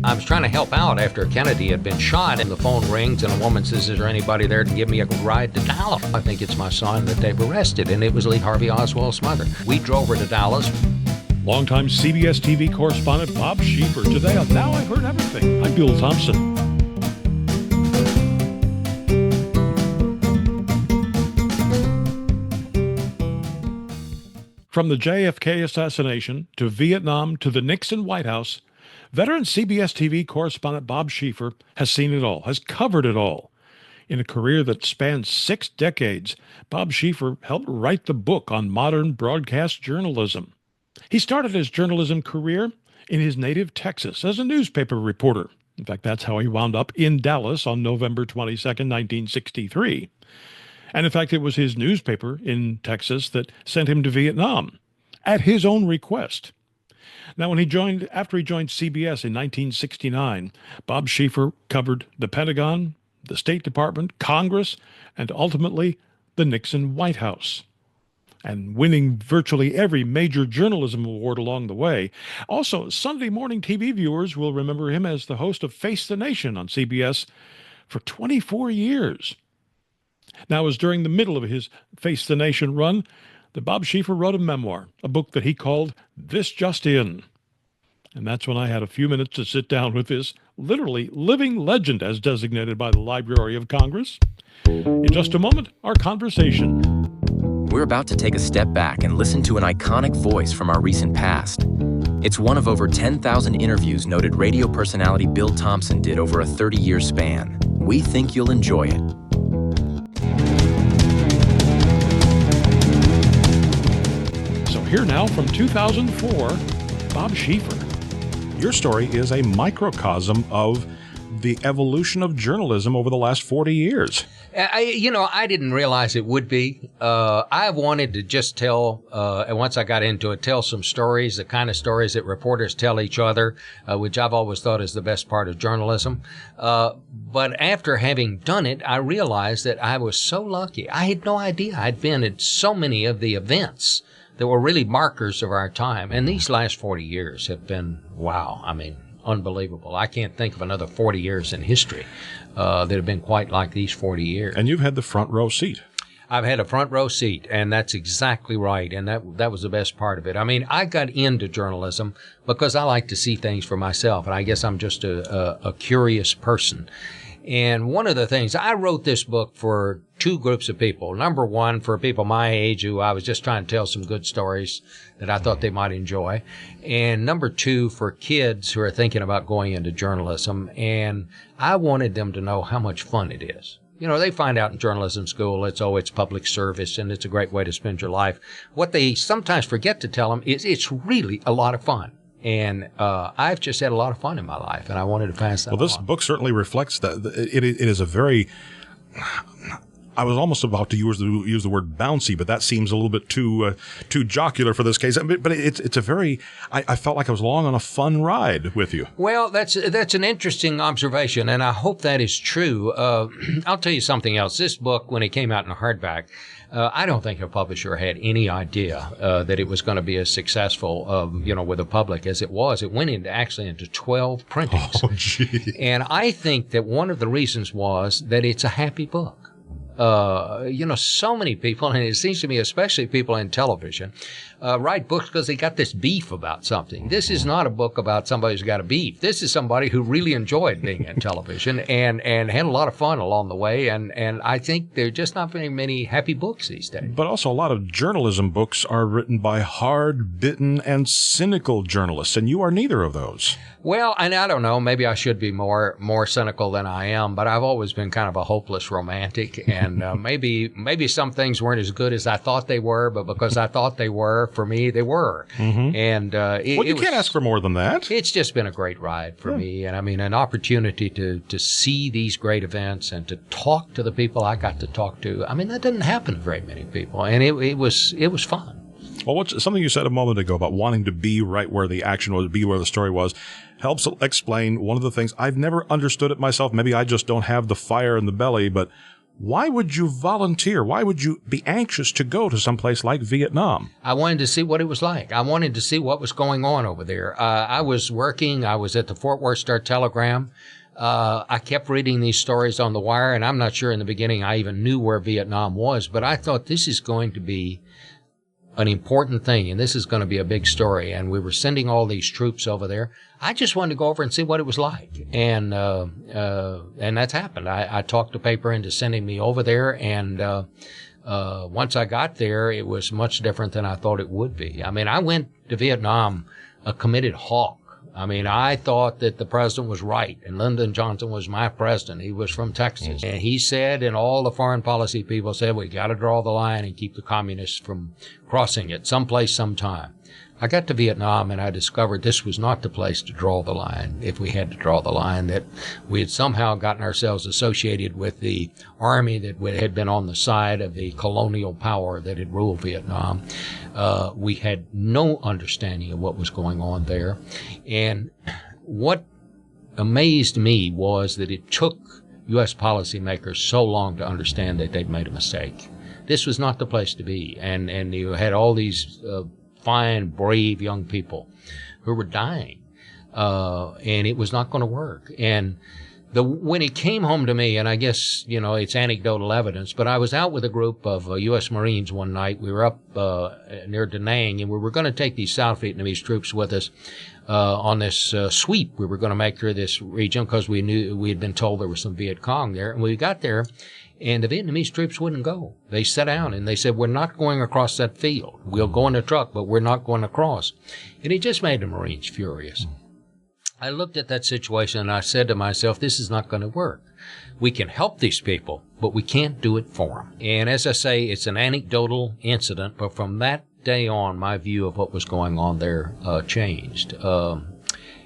I was trying to help out after Kennedy had been shot, and the phone rings, and a woman says, "Is there anybody there to give me a ride to Dallas?" I think it's my son that they've arrested, and it was Lee Harvey Oswald's mother. We drove her to Dallas. Longtime CBS TV correspondent Bob Schieffer today on Now I've Heard Everything. I'm Bill Thompson. From the JFK assassination to Vietnam to the Nixon White House, veteran CBS TV correspondent Bob Schieffer has seen it all, has covered it all. In a career that spans 6 decades, Bob Schieffer helped write the book on modern broadcast journalism. He started his journalism career in his native Texas as a newspaper reporter. In fact, that's how he wound up in Dallas on November 22nd, 1963. And in fact, it was his newspaper in Texas that sent him to Vietnam at his own request. Now, after he joined CBS in 1969, Bob Schieffer covered the Pentagon, the State Department, Congress, and ultimately the Nixon White House, and winning virtually every major journalism award along the way. Also, Sunday morning TV viewers will remember him as the host of Face the Nation on CBS for 24 years. Now, it was during the middle of his Face the Nation run that Bob Schieffer wrote a memoir, a book that he called This Just In. And that's when I had a few minutes to sit down with this literally living legend as designated by the Library of Congress. In just a moment, our conversation. We're about to take a step back and listen to an iconic voice from our recent past. It's one of over 10,000 interviews noted radio personality Bill Thompson did over a 30-year span. We think you'll enjoy it. Here now from 2004, Bob Schieffer. Your story is a microcosm of the evolution of journalism over the last 40 years. I didn't realize it would be. I wanted to just tell, and once I got into it, tell some stories, the kind of stories that reporters tell each other, which I've always thought is the best part of journalism. But after having done it, I realized that I was so lucky. I had no idea I'd been at so many of the events that were really markers of our time. And these last 40 years have been, wow, unbelievable. I can't think of another 40 years in history that have been quite like these 40 years. And you've had the front row seat. I've had a front row seat, and that's exactly right. And that was the best part of it. I got into journalism because I like to see things for myself. And I guess I'm just a curious person. And one of the things, I wrote this book for 2 groups of people. Number one, for people my age who I was just trying to tell some good stories that I thought they might enjoy. And number 2, for kids who are thinking about going into journalism. And I wanted them to know how much fun it is. They find out in journalism school, it's public service and it's a great way to spend your life. What they sometimes forget to tell them is it's really a lot of fun. And I've just had a lot of fun in my life, and I wanted to pass that on. Well, this book certainly reflects that. It is a very... I was almost about to use the word bouncy, but that seems a little bit too jocular for this case. But it's a very... I felt like I was along on a fun ride with you. Well, that's an interesting observation, and I hope that is true. I'll tell you something else. This book, when it came out in hardback, I don't think a publisher had any idea that it was going to be as successful, with the public as it was. It went into 12 printings. Oh, gee. And I think that one of the reasons was that it's a happy book. So many people, and it seems to me especially people in television, write books because they got this beef about something. This is not a book about somebody who's got a beef. This is somebody who really enjoyed being in television and had a lot of fun along the way. And I think there are just not very many happy books these days. But also a lot of journalism books are written by hard-bitten and cynical journalists, and you are neither of those. Well, and I don't know, maybe I should be more cynical than I am, but I've always been kind of a hopeless romantic, and maybe some things weren't as good as I thought they were, but because I thought they were, for me, they were. Mm-hmm. And you can't ask for more than that. It's just been a great ride for me, and an opportunity to see these great events and to talk to the people I got to talk to. That doesn't happen to very many people, and it was fun. Well, what's something you said a moment ago about wanting to be right where the action was, be where the story was, helps explain one of the things I've never understood it myself. Maybe I just don't have the fire in the belly, but Why would you volunteer? Why would you be anxious to go to someplace like Vietnam? I wanted to see what it was like. I wanted to see what was going on over there. I was working. I was at the Fort Worth Star-Telegram. I kept reading these stories on the wire, and I'm not sure in the beginning I even knew where Vietnam was, but I thought this is going to be an important thing, and this is going to be a big story. And we were sending all these troops over there. I just wanted to go over and see what it was like, and that's happened. I talked the paper into sending me over there, and once I got there, it was much different than I thought it would be. I mean, I went to Vietnam a committed hawk. I mean, I thought that the president was right, and Lyndon Johnson was my president. He was from Texas. And he said, and all the foreign policy people said, we got to draw the line and keep the communists from crossing it someplace, sometime. I got to Vietnam, and I discovered this was not the place to draw the line, if we had to draw the line, that we had somehow gotten ourselves associated with the army that had been on the side of the colonial power that had ruled Vietnam. We had no understanding of what was going on there. And what amazed me was that it took U.S. policymakers so long to understand that they'd made a mistake. This was not the place to be. And you had all these fine, brave young people who were dying, and it was not going to work. And when it came home to me, and I guess, it's anecdotal evidence, but I was out with a group of U.S. Marines one night. We were up near Da Nang, and we were going to take these South Vietnamese troops with us on this sweep we were going to make through this region, because we had been told there was some Viet Cong there. And we got there, and the Vietnamese troops wouldn't go. They sat down and they said, we're not going across that field. We'll go in the truck, but we're not going across. And it just made the Marines furious. I looked at that situation and I said to myself, this is not going to work. We can help these people, but we can't do it for them. And as I say, it's an anecdotal incident, but from that day on, my view of what was going on there changed.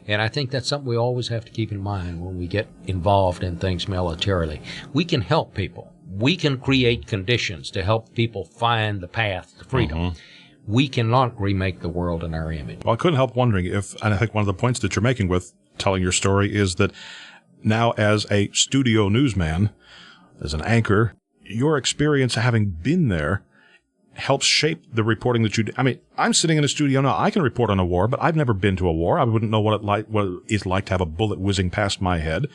And I think that's something we always have to keep in mind when we get involved in things militarily. We can help people. We can create conditions to help people find the path to freedom. Mm-hmm. We cannot remake the world in our image. Well, I couldn't help wondering if, and I think one of the points that you're making with telling your story is that now as a studio newsman, as an anchor, your experience having been there helps shape the reporting that you do. I mean, I'm sitting in a studio now. I can report on a war, but I've never been to a war. I wouldn't know what it's like to have a bullet whizzing past my head,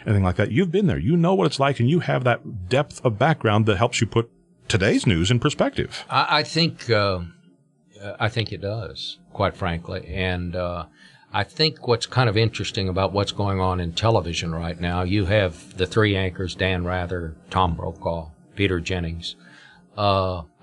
anything like that. You've been there. You know what it's like, and you have that depth of background that helps you put today's news in perspective. I think it does, quite frankly. And I think what's kind of interesting about what's going on in television right now, you have the three anchors, Dan Rather, Tom Brokaw, Peter Jennings.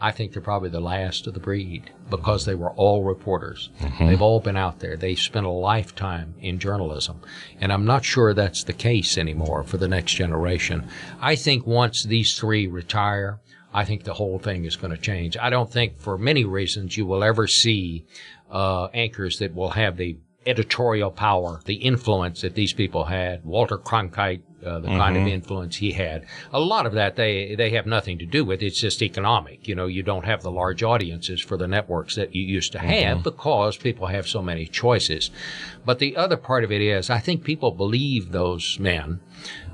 I think they're probably the last of the breed, because they were all reporters. Mm-hmm. They've all been out there. They've spent a lifetime in journalism. And I'm not sure that's the case anymore for the next generation. I think once these three retire, I think the whole thing is going to change. I don't think, for many reasons, you will ever see anchors that will have the editorial power, the influence that these people had. Walter Cronkite, the kind of influence he had. A lot of that they have nothing to do with. It's just economic. You don't have the large audiences for the networks that you used to have because people have so many choices. But the other part of it is, I think people believed those men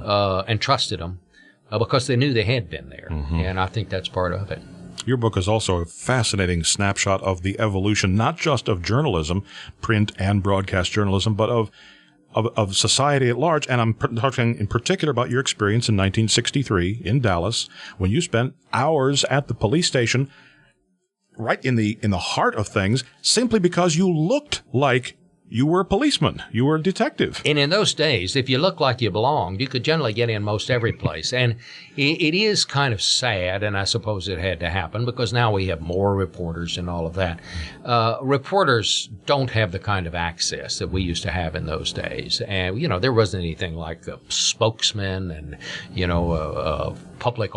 and trusted them because they knew they had been there. And I think that's part of it. Your book is also a fascinating snapshot of the evolution, not just of journalism, print and broadcast journalism, but of society at large. And I'm talking in particular about your experience in 1963 in Dallas, when you spent hours at the police station, right in the heart of things, simply because you looked like you were a policeman. You were a detective. And in those days, if you looked like you belonged, you could generally get in most every place. And it is kind of sad, and I suppose it had to happen, because now we have more reporters and all of that. Reporters don't have the kind of access that we used to have in those days. And, there wasn't anything like a spokesman and, public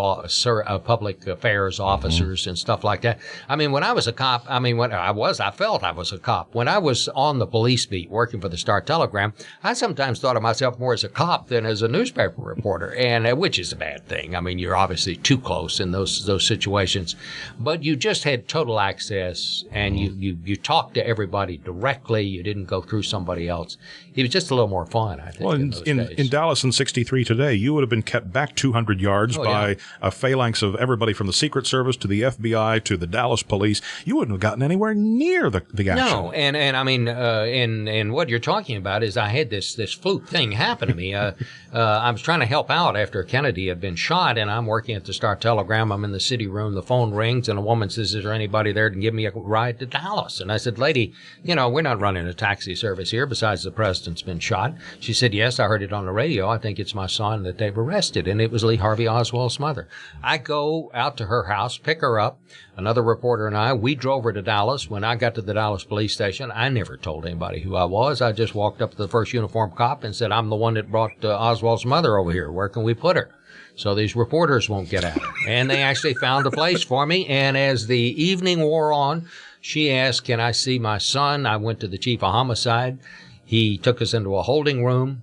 affairs officers and stuff like that. I mean, when I was a cop, I felt I was a cop. When I was on the police beat working for the Star-Telegram, I sometimes thought of myself more as a cop than as a newspaper reporter, and which is a bad thing. I mean, you're obviously too close in those situations, but you just had total access, and you talked to everybody directly. You didn't go through somebody else. It was just a little more fun, I think. Well, in Dallas in '63 today, you would have been kept back 200 yards by by a phalanx of everybody from the Secret Service to the FBI to the Dallas police, you wouldn't have gotten anywhere near the action. No, and I mean, and what you're talking about is I had this fluke thing happen to me. I was trying to help out after Kennedy had been shot, and I'm working at the Star-Telegram. I'm in the city room. The phone rings, and a woman says, "Is there anybody there to give me a ride to Dallas?" And I said, "Lady, we're not running a taxi service here. Besides, the president's been shot." She said, "Yes, I heard it on the radio. I think it's my son that they've arrested." And it was Lee Harvey Oswald's mother. I go out to her house, pick her up. Another reporter and we drove her to Dallas. When I got to the Dallas police station, I never told anybody who I was. I just walked up to the first uniformed cop and said, "I'm the one that brought Oswald's mother over here. Where can we put her so these reporters won't get at her?" And they actually found a place for me. And as the evening wore on, she asked, "Can I see my son?" I went to the chief of homicide. He took us into a holding room.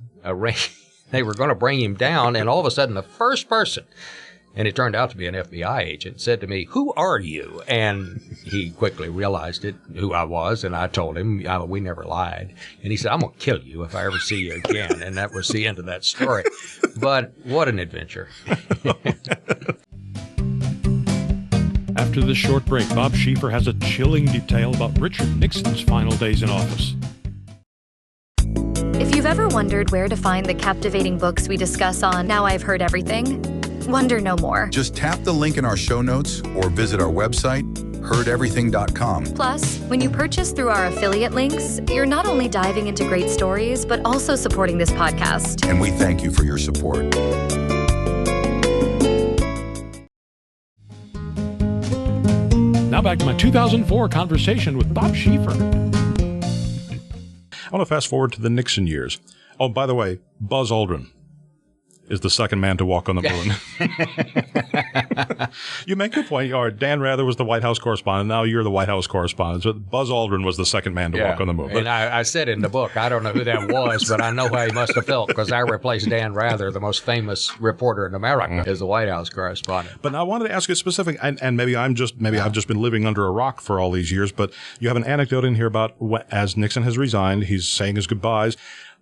They were going to bring him down, and all of a sudden the first person, and it turned out to be an FBI agent, said to me, "Who are you?" And he quickly realized who I was, and I told him, we never lied. And he said, "I'm going to kill you if I ever see you again." And that was the end of that story. But what an adventure. After this short break, Bob Schieffer has a chilling detail about Richard Nixon's final days in office. If you've ever wondered where to find the captivating books we discuss on Now I've Heard Everything, wonder no more. Just tap the link in our show notes or visit our website, heardeverything.com. Plus, when you purchase through our affiliate links, you're not only diving into great stories, but also supporting this podcast. And we thank you for your support. Now back to my 2004 conversation with Bob Schieffer. I want to fast forward to the Nixon years. Oh, by the way, Buzz Aldrin is the second man to walk on the moon. You make a point. Dan Rather was the White House correspondent. Now you're the White House correspondent. So Buzz Aldrin was the second man to walk on the moon. And I said in the book, I don't know who that was, but I know how he must have felt because I replaced Dan Rather, the most famous reporter in America, as the White House correspondent. But I wanted to ask you specific, and maybe I've just been living under a rock for all these years. But you have an anecdote in here about as Nixon has resigned, he's saying his goodbyes.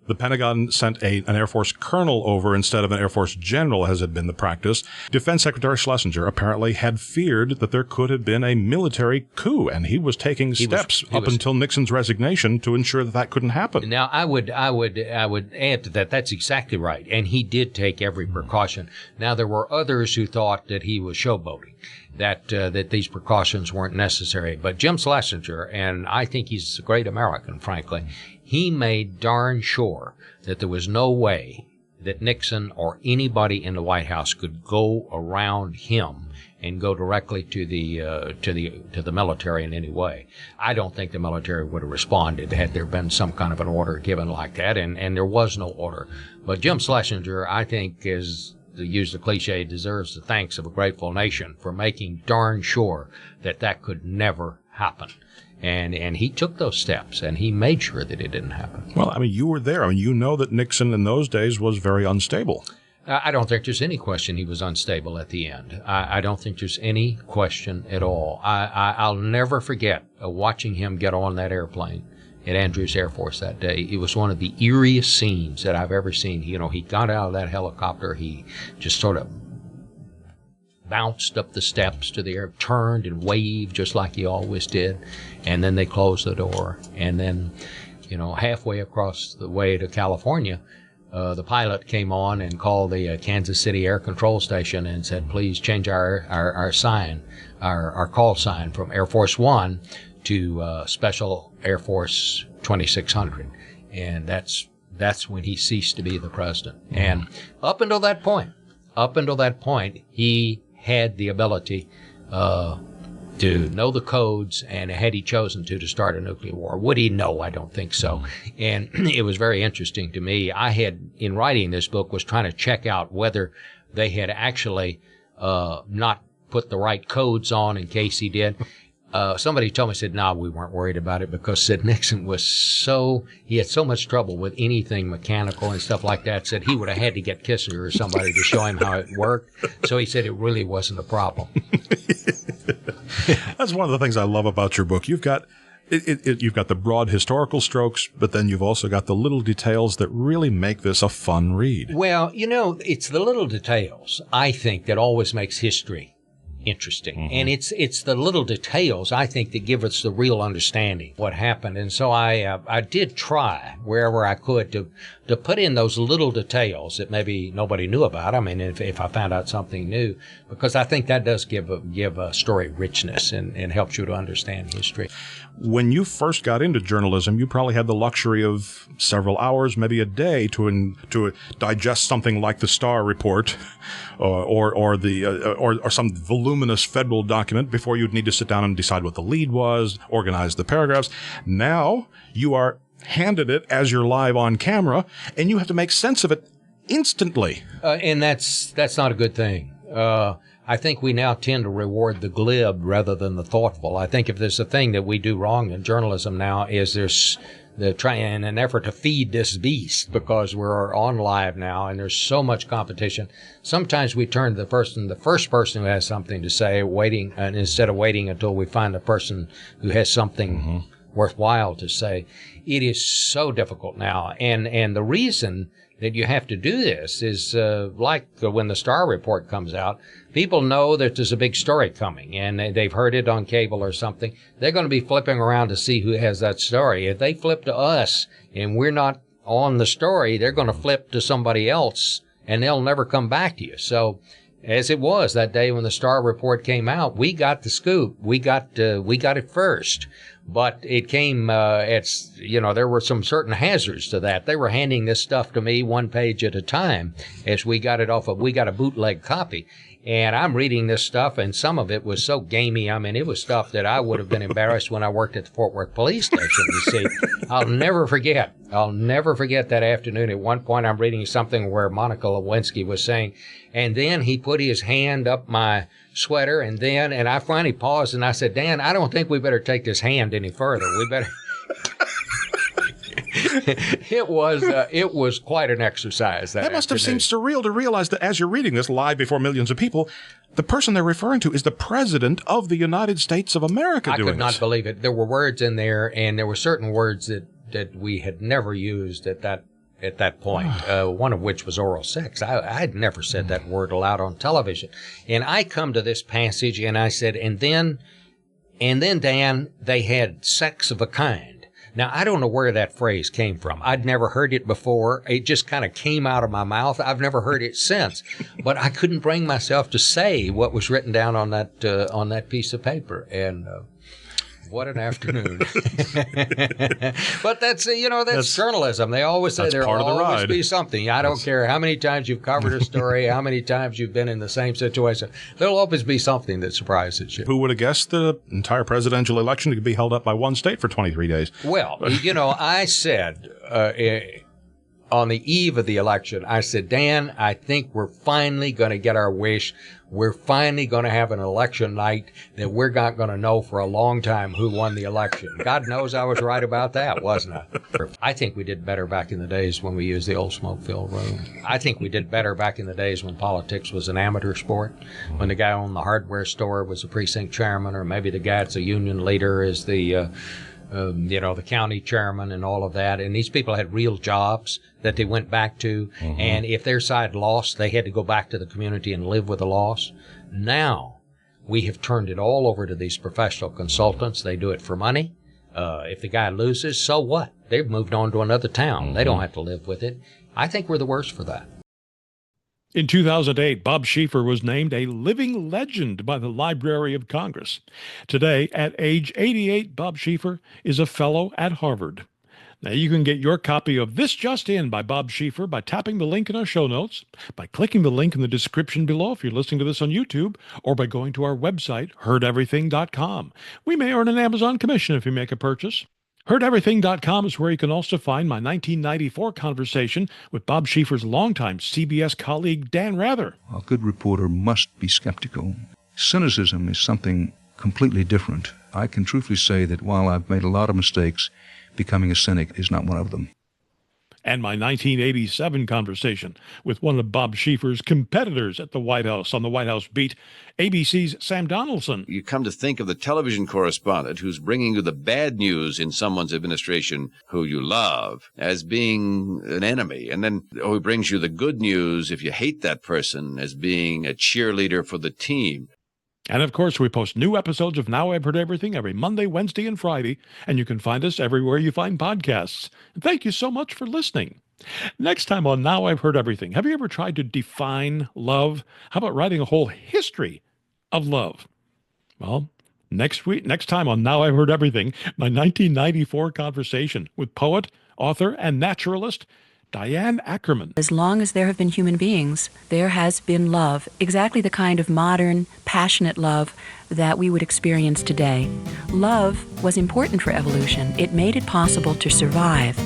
The Pentagon sent an Air Force colonel over instead of an Air Force general, as had been the practice. Defense Secretary Schlesinger apparently had feared that there could have been a military coup, and he was taking steps up until Nixon's resignation to ensure that couldn't happen. Now, I would add to that. That's exactly right, and he did take every precaution. Now, there were others who thought that he was showboating, that these precautions weren't necessary. But Jim Schlesinger, and I think he's a great American, frankly, he made darn sure that there was no way that Nixon or anybody in the White House could go around him and go directly to the military in any way. I don't think the military would have responded had there been some kind of an order given like that, and there was no order. But Jim Schlesinger, I think, is, to use the cliche, deserves the thanks of a grateful nation for making darn sure that could never happen. And he took those steps, and he made sure that it didn't happen. Well, I mean, you were there. I mean, you know that Nixon in those days was very unstable. I don't think there's any question he was unstable at the end. I don't think there's any question at all. I'll never forget watching him get on that airplane at Andrews Air Force that day. It was one of the eeriest scenes that I've ever seen. He got out of that helicopter. He just sort of bounced up the steps to the air, turned and waved just like he always did, and then they closed the door. And then, halfway across the way to California, the pilot came on and called the Kansas City Air Control Station and said, "Please change our sign, our call sign from Air Force One to Special Air Force 2600." And that's when he ceased to be the president. And up until that point, he had the ability to know the codes, and had he chosen to start a nuclear war. Would he? No, I don't think so. And it was very interesting to me. I had, in writing this book, was trying to check out whether they had actually not put the right codes on in case he did. Somebody told me, said, "No, we weren't worried about it," because said Nixon he had so much trouble with anything mechanical and stuff like that, said he would have had to get Kissinger or somebody to show him how it worked. So he said it really wasn't a problem. That's one of the things I love about your book. You've got You've got the broad historical strokes, but then you've also got the little details that really make this a fun read. Well, it's the little details, I think, that always makes history interesting. Mm-hmm. And it's the little details, I think, that give us the real understanding of what happened. And so I did try wherever I could to put in those little details that maybe nobody knew about. I mean, if I found out something new, because I think that does give a story richness and helps you to understand history. When you first got into journalism, you probably had the luxury of several hours, maybe a day, to digest something like the Starr report, or some voluminous federal document before you'd need to sit down and decide what the lead was, organize the paragraphs. Now you are handed it as you're live on camera, and you have to make sense of it instantly. And that's not a good thing. I think we now tend to reward the glib rather than the thoughtful. I think if there's a thing that we do wrong in journalism now is there's in an effort to feed this beast, because we're on live now and there's so much competition. Sometimes we turn to the first person who has something to say, and instead of waiting until we find the person who has something worthwhile to say. It is so difficult now. And the reason that you have to do this is like when the Starr report comes out, people know that there's a big story coming and they've heard it on cable or something. They're going to be flipping around to see who has that story. If they flip to us and we're not on the story, they're going to flip to somebody else and they'll never come back to you. So as it was that day when the Starr report came out, we got the scoop. We got it first. But it came, there were some certain hazards to that. They were handing this stuff to me one page at a time as we got it we got a bootleg copy. And I'm reading this stuff, and some of it was so gamey. I mean, it was stuff that I would have been embarrassed when I worked at the Fort Worth Police Station to see. I'll never forget that afternoon. At one point, I'm reading something where Monica Lewinsky was saying, and then he put his hand up my sweater, and I finally paused, and I said, Dan, I don't think we better take this hand any further. We better... It was quite an exercise. That must have afternoon. seemed surreal to realize that as you're reading this live before millions of people, the person they're referring to is the President of the United States of America doing this. I could not believe it. There were words in there, and there were certain words that we had never used at that point, one of which was oral sex. I had never said that word aloud on television. And I come to this passage, and I said, and then, Dan, they had sex of a kind. Now, I don't know where that phrase came from. I'd never heard it before. It just kind of came out of my mouth. I've never heard it since. But I couldn't bring myself to say what was written down on that piece of paper. And what an afternoon. But that's journalism. They always say there will always be something. I don't care how many times you've covered a story, how many times you've been in the same situation. There'll always be something that surprises you. Who would have guessed the entire presidential election could be held up by one state for 23 days? Well, I said on the eve of the election, I said, Dan, I think we're finally going to get our wish. We're finally going to have an election night that we're not going to know for a long time who won the election. God knows I was right about that, wasn't I? I think we did better back in the days when we used the old smoke-filled room. I think we did better back in the days when politics was an amateur sport, when the guy on the hardware store was a precinct chairman, or maybe the guy that's a union leader is the county chairman and all of that. And these people had real jobs that they went back to. Mm-hmm. And if their side lost, they had to go back to the community and live with the loss. Now, we have turned it all over to these professional consultants. They do it for money. If the guy loses, so what? They've moved on to another town. Mm-hmm. They don't have to live with it. I think we're the worst for that. In 2008, Bob Schieffer was named a living legend by the Library of Congress. Today, at age 88, Bob Schieffer is a fellow at Harvard. Now, you can get your copy of This Just In by Bob Schieffer by tapping the link in our show notes, by clicking the link in the description below if you're listening to this on YouTube, or by going to our website, heardeverything.com. We may earn an Amazon commission if you make a purchase. HeardEverything.com is where you can also find my 1994 conversation with Bob Schieffer's longtime CBS colleague, Dan Rather. A good reporter must be skeptical. Cynicism is something completely different. I can truthfully say that while I've made a lot of mistakes, becoming a cynic is not one of them. and my 1987 conversation with one of Bob Schieffer's competitors at the White House on the White House beat, ABC's Sam Donaldson. You come to think of the television correspondent who's bringing you the bad news in someone's administration who you love as being an enemy, and then who brings you the good news if you hate that person as being a cheerleader for the team. And of course, we post new episodes of Now I've Heard Everything every Monday, Wednesday, and Friday, and you can find us everywhere you find podcasts. And thank you so much for listening. Next time on Now I've Heard Everything, have you ever tried to define love? How about writing a whole history of love? Well, next time on Now I've Heard Everything, my 1994 conversation with poet, author, and naturalist Diane Ackerman. As long as there have been human beings, there has been love, exactly the kind of modern, passionate love that we would experience today. Love was important for evolution. It made it possible to survive.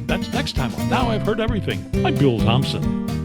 That's next time on Now I've Heard Everything. I'm Bill Thompson.